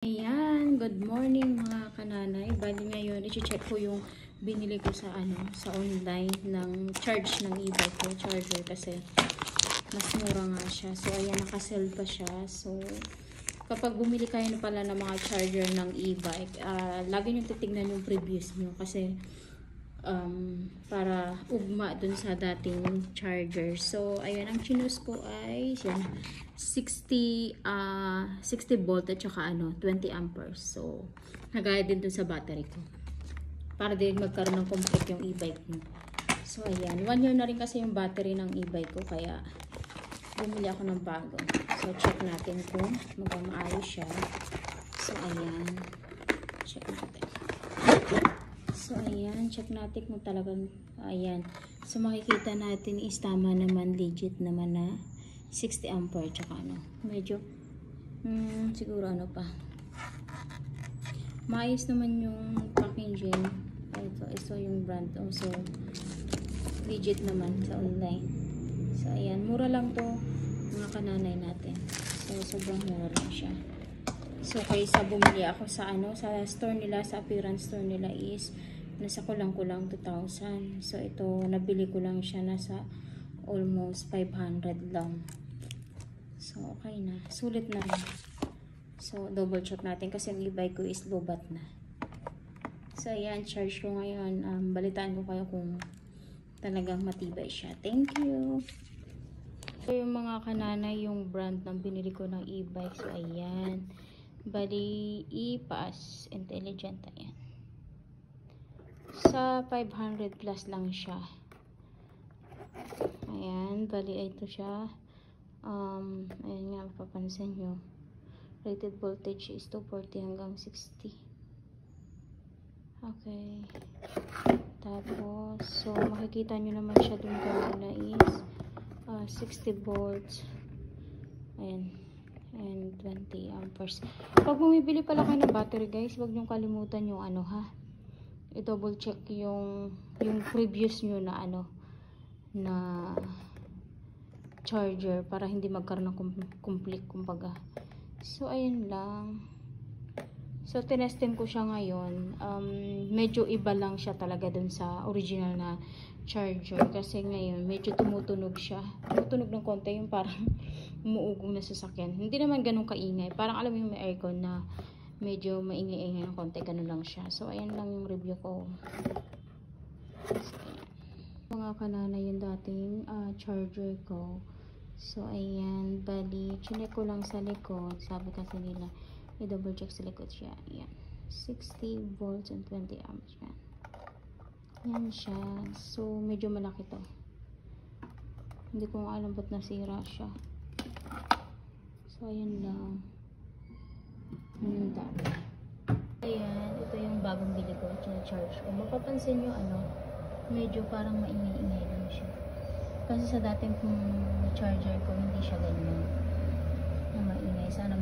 Ayan, good morning mga kananay. Bali ngayon, i-check ko yung binili ko sa sa online ng charge ng e-bike ko, charger, kasi mas mura nga siya. So ayan, naka-sell pa siya. So kapag bumili kayo na pala ng mga charger ng e-bike, lagi nyo titignan yung previous nyo kasi para ugma dun sa dating charger. So ayan, ang chinus ko ay yan, 60 volt at saka 20 amperes. So nagaya din dun sa battery ko para din magkaroon ng complete yung e-bike mo. So ayan, 1 year na rin kasi yung battery ng e-bike ko, kaya bumili ako ng bago. So check natin kung magmaayos siya. So ayan, check natin. So ayan, check natin kung talagang ayan. So makikita natin is tama naman, legit naman na 60 ampere tsaka medyo siguro pa. Maayos naman yung packaging. Ito yung brand. So legit naman sa online. So ayan, mura lang to mga kananay natin. So sobrang mura lang siya. So kaysa bumili ako sa sa store nila, sa appearance store nila is nasa kulang-kulang 2,000. So ito nabili ko lang siya nasa almost 500 lang. So okay na, sulit na rin. So double check natin kasi yung e-bike ko is lobat na. So ayan, charge ko ngayon. Balitaan ko kayo kung talagang matibay siya. Thank you. So yung mga kananay, yung brand ng binili ko ng e-bike. So ayan, bali e-pass intelligent. Ayan, sa 500 plus lang siya. Ayan, bali ito siya. Ayan nga, mapapansin nyo, rated voltage is 240 hanggang 60. Okay, tapos so makikita nyo naman siya dun kanina is 60 volts. Ayan, and 20 amperes. Pag bumibili pala kayo ng battery guys, huwag nyo kalimutan yung i-double check yung previous nyo na na charger para hindi magkaroon ng complete kumbaga. So ayun lang. So tinestin ko siya ngayon. Medyo iba lang siya talaga dun sa original na charger kasi ngayon medyo tumutunog siya. Tumutunog ng konti, yung parang umuugong na sasakyan. Hindi naman ganun kaingay. Parang alam mo yung may aircon na medyo maingay-ingay ng konti, ganun lang siya. So ayan lang yung review ko. So, mga kanana yung dating charger ko. So ayan, bali chinek ko lang sa likod. Sabi kasi nila i-double check sa likod siya. Ayan, 60 volts and 20 amps yan. Yan siya. So medyo malaki to. Hindi ko alam ba't nasira siya. So ayan lang yung dami. Ayan, ito yung bagong bili ko, charge ko. Mapapansin nyo medyo parang maingay-ingay lang siya. Kasi sa dating charger ko hindi siya ganyan na maingay. Sana